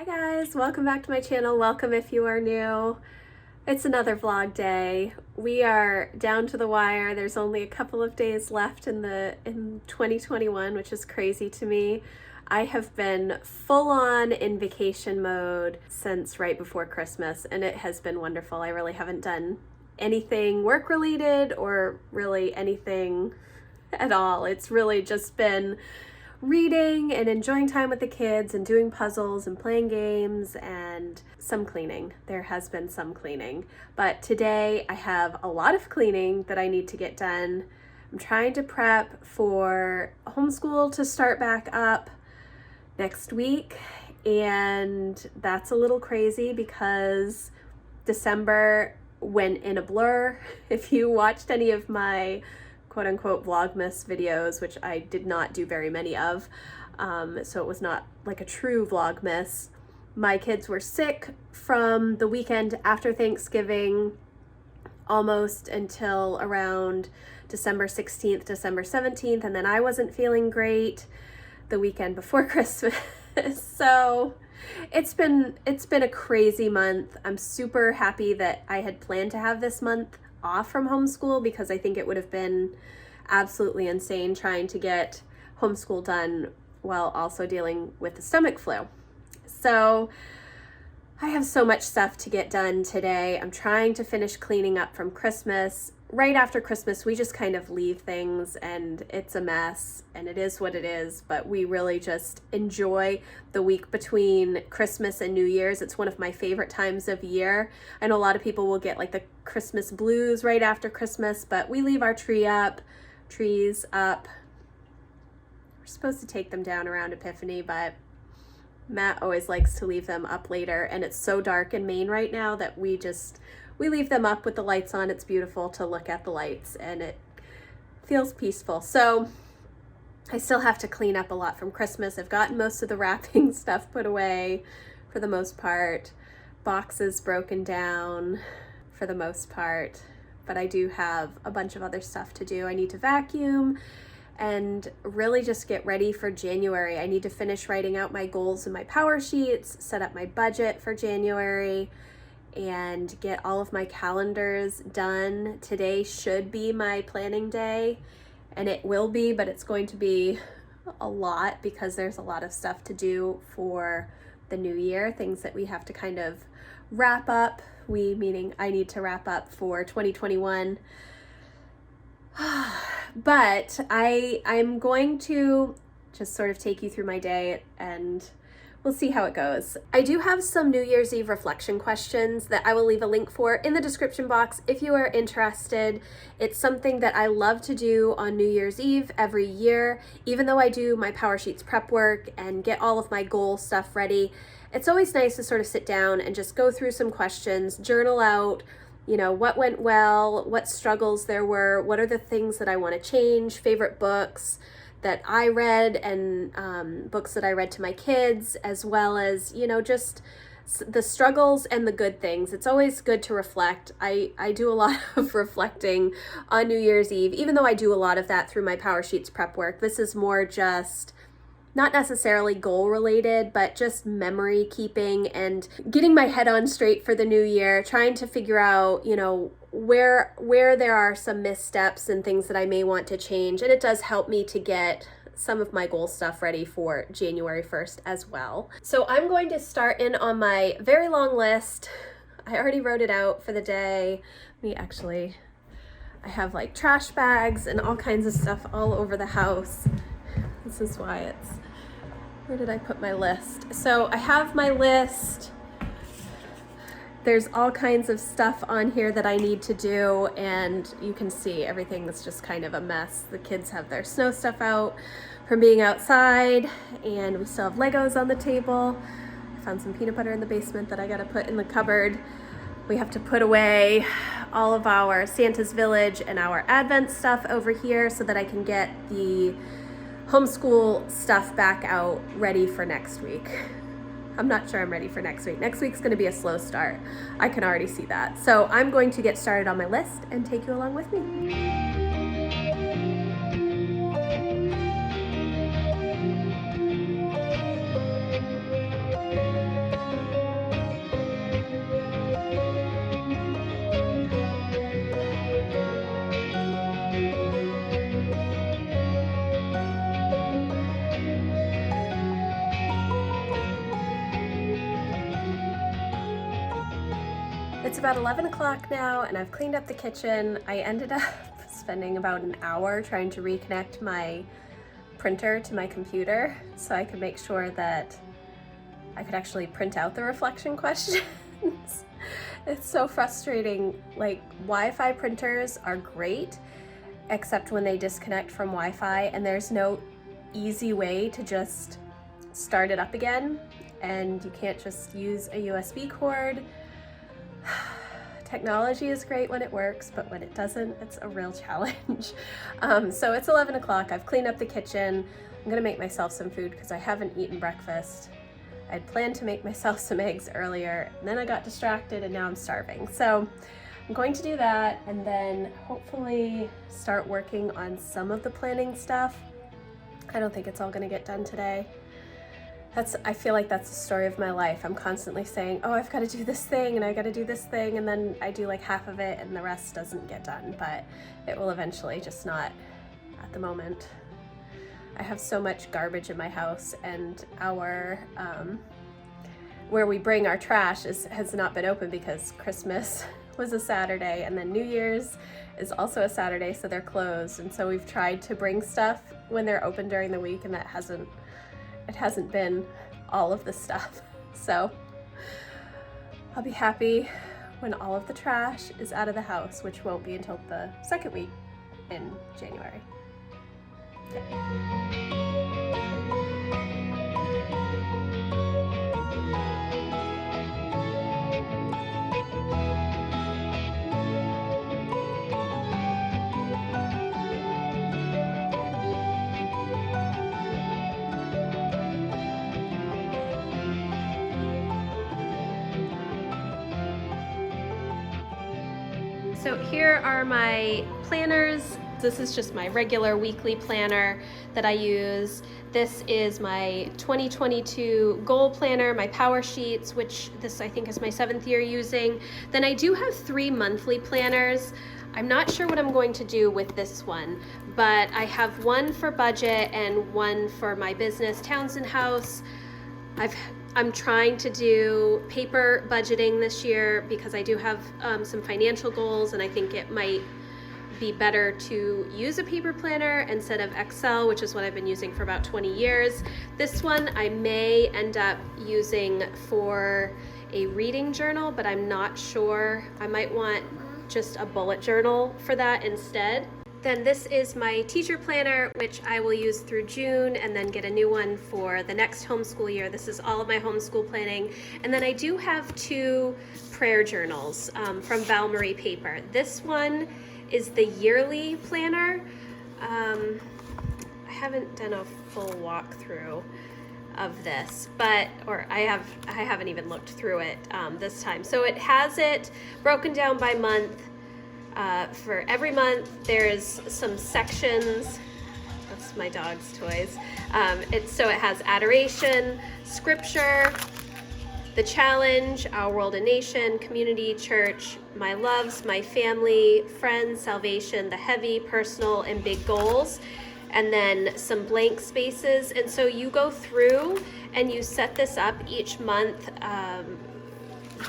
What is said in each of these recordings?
Hi guys, welcome back to my channel. Welcome if you are new. It's another vlog day. We are down to the wire. There's only a couple of days left in 2021, which is crazy to me. I have been full on in vacation mode since right before Christmas, and it has been wonderful. I really haven't done anything work related or really anything at all. It's really just been reading and enjoying time with the kids and doing puzzles and playing games and some cleaning. There has been some cleaning, but today I have a lot of cleaning that I need to get done. I'm trying to prep for homeschool to start back up next week, and that's a little crazy because December went in a blur. If you watched any of my quote-unquote Vlogmas videos, which I did not do very many of, so it was not like a true Vlogmas. My kids were sick from the weekend after Thanksgiving almost until around December 16th, December 17th, and then I wasn't feeling great the weekend before Christmas. So it's been a crazy month. I'm super happy that I had planned to have this month off from homeschool because I think it would have been absolutely insane trying to get homeschool done while also dealing with the stomach flu. So I have so much stuff to get done today. I'm trying to finish cleaning up from Christmas. Right after Christmas, we just kind of leave things and it's a mess and it is what it is, but we really just enjoy the week between Christmas and New Year's. It's one of my favorite times of year. I know a lot of people will get like the Christmas blues right after Christmas, but we leave our trees up. We're supposed to take them down around Epiphany, but Matt always likes to leave them up later, and it's so dark in Maine right now that we leave them up with the lights on. It's beautiful to look at the lights and it feels peaceful. So I still have to clean up a lot from Christmas. I've gotten most of the wrapping stuff put away for the most part. Boxes broken down for the most part, but I do have a bunch of other stuff to do. I need to vacuum and really just get ready for January. I need to finish writing out my goals and my power sheets, set up my budget for January, and get all of my calendars done. Today should be my planning day, and it will be, but it's going to be a lot because there's a lot of stuff to do for the new year, things that we have to kind of wrap up. We meaning I need to wrap up for 2021. But I'm going to just sort of take you through my day and we'll see how it goes. I do have some New Year's Eve reflection questions that I will leave a link for in the description box if you are interested. It's something that I love to do on New Year's Eve every year. Even though I do my Power Sheets prep work and get all of my goal stuff ready, it's always nice to sort of sit down and just go through some questions, journal out, what went well, what struggles there were, what are the things that I want to change, favorite books that I read, and books that I read to my kids, as well as, just the struggles and the good things. It's always good to reflect. I do a lot of reflecting on New Year's Eve, even though I do a lot of that through my Power Sheets prep work. This is more just not necessarily goal related, but just memory keeping and getting my head on straight for the new year, trying to figure out, where there are some missteps and things that I may want to change. And it does help me to get some of my goal stuff ready for January 1st as well. So I'm going to start in on my very long list. I already wrote it out for the day. I have like trash bags and all kinds of stuff all over the house. This is why where did I put my list? So I have my list. There's all kinds of stuff on here that I need to do, and you can see everything is just kind of a mess. The kids have their snow stuff out from being outside, and we still have Legos on the table. I found some peanut butter in the basement that I gotta put in the cupboard. We have to put away all of our Santa's Village and our Advent stuff over here so that I can get the homeschool stuff back out ready for next week. I'm not sure I'm ready for next week. Next week's gonna be a slow start. I can already see that. So I'm going to get started on my list and take you along with me. It's about 11 o'clock now and I've cleaned up the kitchen. I ended up spending about an hour trying to reconnect my printer to my computer so I could make sure that I could actually print out the reflection questions. It's so frustrating. Like, Wi-Fi printers are great, except when they disconnect from Wi-Fi and there's no easy way to just start it up again, and you can't just use a USB cord. Technology is great when it works, but when it doesn't, it's a real challenge. So it's 11 o'clock. I've cleaned up the kitchen. I'm gonna make myself some food because I haven't eaten breakfast. I'd planned to make myself some eggs earlier, and then I got distracted and now I'm starving. So I'm going to do that and then hopefully start working on some of the planning stuff. I don't think it's all gonna get done today. I feel like that's the story of my life. I'm constantly saying, oh, I've got to do this thing and I got to do this thing, and then I do like half of it and the rest doesn't get done, but it will eventually, just not at the moment. I have so much garbage in my house, and our where we bring our trash has not been open because Christmas was a Saturday and then New Year's is also a Saturday, so they're closed. And so we've tried to bring stuff when they're open during the week, and it hasn't been all of the stuff. So I'll be happy when all of the trash is out of the house, which won't be until the second week in January. So here are my planners. This is just my regular weekly planner that I use. This is my 2022 goal planner, my power sheets, which this I think is my 7th year using. Then I do have 3 monthly planners. I'm not sure what I'm going to do with this one, but I have one for budget and one for my business, Townsend House. I'm trying to do paper budgeting this year because I do have some financial goals, and I think it might be better to use a paper planner instead of Excel, which is what I've been using for about 20 years. This one I may end up using for a reading journal, but I'm not sure. I might want just a bullet journal for that instead. Then this is my teacher planner, which I will use through June and then get a new one for the next homeschool year. This is all of my homeschool planning. And then I do have 2 prayer journals from Val Marie Paper. This one is the yearly planner. I haven't done a full walkthrough of this, or I haven't even looked through it this time. So it has it broken down by month. For every month, there's some sections. That's my dog's toys. So it has adoration, scripture, the challenge, our world and nation, community, church, my loves, my family, friends, salvation, the heavy, personal, and big goals, and then some blank spaces. And so you go through and you set this up each month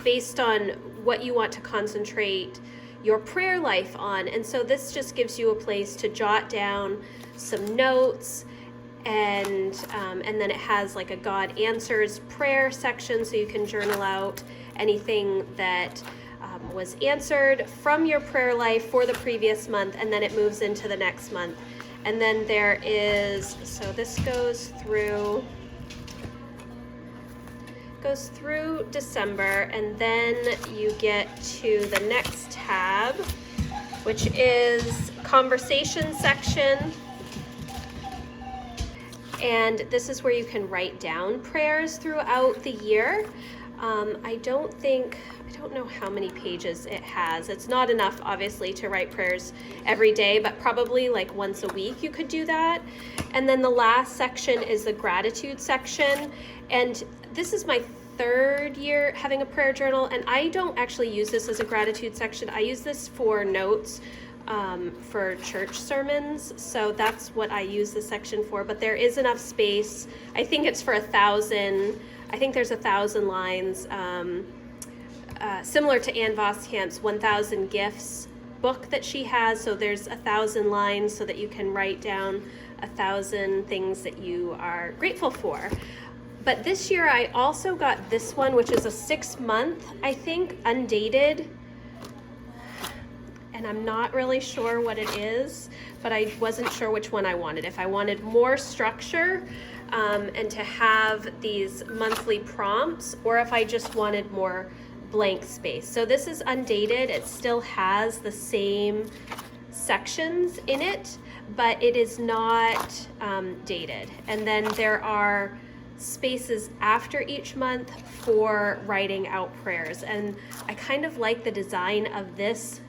based on what you want to concentrate your prayer life on. And so this just gives you a place to jot down some notes, and then it has like a God answers prayer section, so you can journal out anything that was answered from your prayer life for the previous month, and then it moves into the next month. And then there is, so this goes through December, and then you get to the next tab, which is conversation section. And this is where you can write down prayers throughout the year. I don't know how many pages it has. It's not enough, obviously, to write prayers every day, but probably like once a week you could do that. And then the last section is the gratitude section. And this is my 3rd year having a prayer journal, and I don't actually use this as a gratitude section. I use this for notes for church sermons, so that's what I use this section for. But there is enough space. I think it's for 1,000. I think there's 1,000 lines similar to Anne Voskamp's 1000 Gifts book that she has. So there's 1,000 lines so that you can write down 1,000 things that you are grateful for. But this year I also got this one, which is a 6-month, I think, undated. And I'm not really sure what it is, but I wasn't sure which one I wanted. If I wanted more structure and to have these monthly prompts, or if I just wanted more blank space. So this is undated. It still has the same sections in it, but it is not dated. And then there are spaces after each month for writing out prayers. And I kind of like the design of this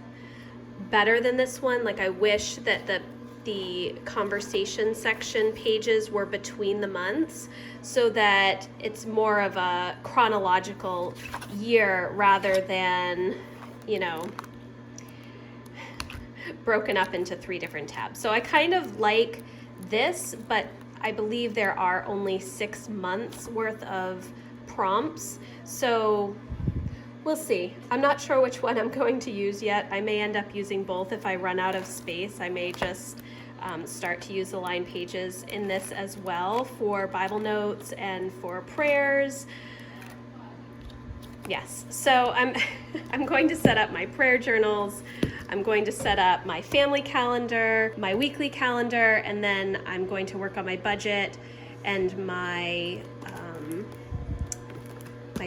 better than this one. Like, I wish that the conversation section pages were between the months so that it's more of a chronological year rather than, you know, broken up into 3 different tabs. So I kind of like this, but I believe there are only 6 months worth of prompts. So we'll see. I'm not sure which one I'm going to use yet. I may end up using both if I run out of space. I may just start to use the line pages in this as well for Bible notes and for prayers. Yes, so I'm going to set up my prayer journals. I'm going to set up my family calendar, my weekly calendar, and then I'm going to work on my budget and my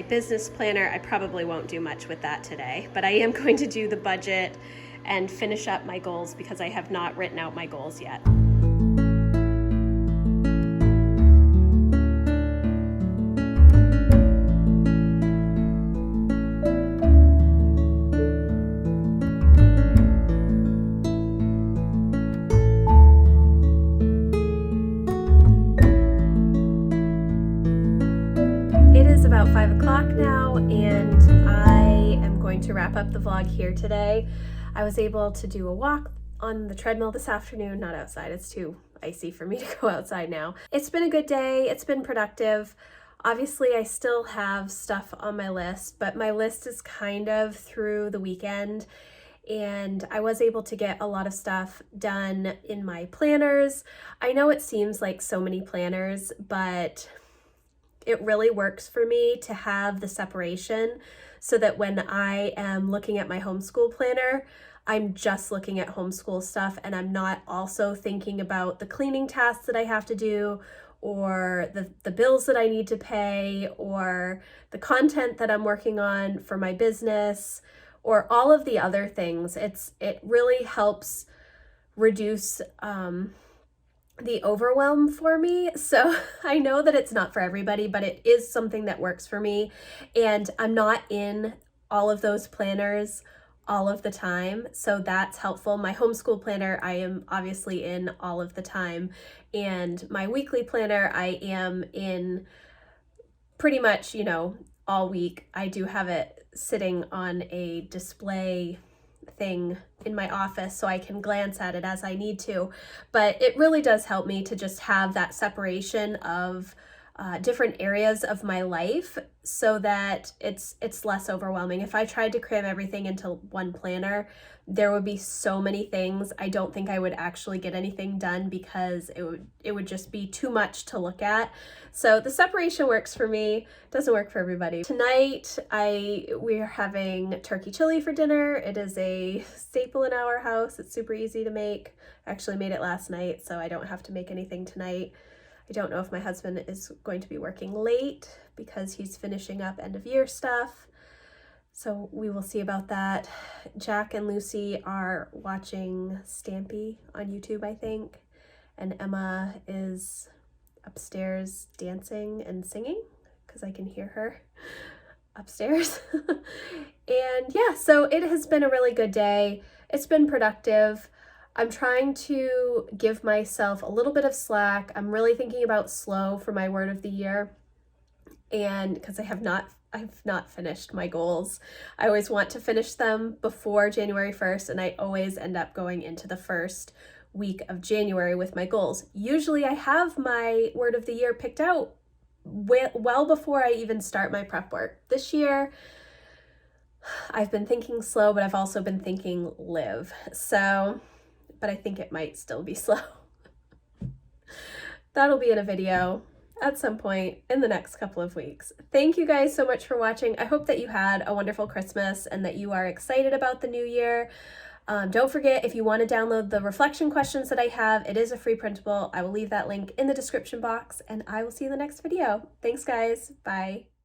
business planner. I probably won't do much with that today, but I am going to do the budget and finish up my goals because I have not written out my goals yet. About 5 o'clock now, and I am going to wrap up the vlog here today. I was able to do a walk on the treadmill this afternoon, not outside. It's too icy for me to go outside now. It's been a good day. It's been productive. Obviously, I still have stuff on my list, but my list is kind of through the weekend, and I was able to get a lot of stuff done in my planners. I know it seems like so many planners, but it really works for me to have the separation so that when I am looking at my homeschool planner, I'm just looking at homeschool stuff and I'm not also thinking about the cleaning tasks that I have to do or the bills that I need to pay or the content that I'm working on for my business or all of the other things. It really helps reduce the overwhelm for me. So I know that it's not for everybody, but it is something that works for me. And I'm not in all of those planners all of the time. So that's helpful. My homeschool planner, I am obviously in all of the time. And my weekly planner, I am in pretty much, all week. I do have it sitting on a display thing in my office so I can glance at it as I need to, but it really does help me to just have that separation of different areas of my life so that it's less overwhelming. If I tried to cram everything into one planner, there would be so many things. I don't think I would actually get anything done because it would just be too much to look at. So the separation works for me, doesn't work for everybody. Tonight we're having turkey chili for dinner. It is a staple in our house. It's super easy to make. I actually made it last night, so I don't have to make anything tonight. I don't know if my husband is going to be working late because he's finishing up end of year stuff. So we will see about that. Jack and Lucy are watching Stampy on YouTube, I think. And Emma is upstairs dancing and singing because I can hear her upstairs. And yeah, so it has been a really good day. It's been productive. I'm trying to give myself a little bit of slack. I'm really thinking about slow for my word of the year. And because I've not finished my goals. I always want to finish them before January 1st, and I always end up going into the first week of January with my goals. Usually I have my word of the year picked out well before I even start my prep work. This year, I've been thinking slow, but I've also been thinking live. So, but I think it might still be slow. That'll be in a video at some point in the next couple of weeks. Thank you guys so much for watching. I hope that you had a wonderful Christmas and that you are excited about the new year. Don't forget, if you want to download the reflection questions that I have, it is a free printable. I will leave that link in the description box, and I will see you in the next video. Thanks, guys. Bye.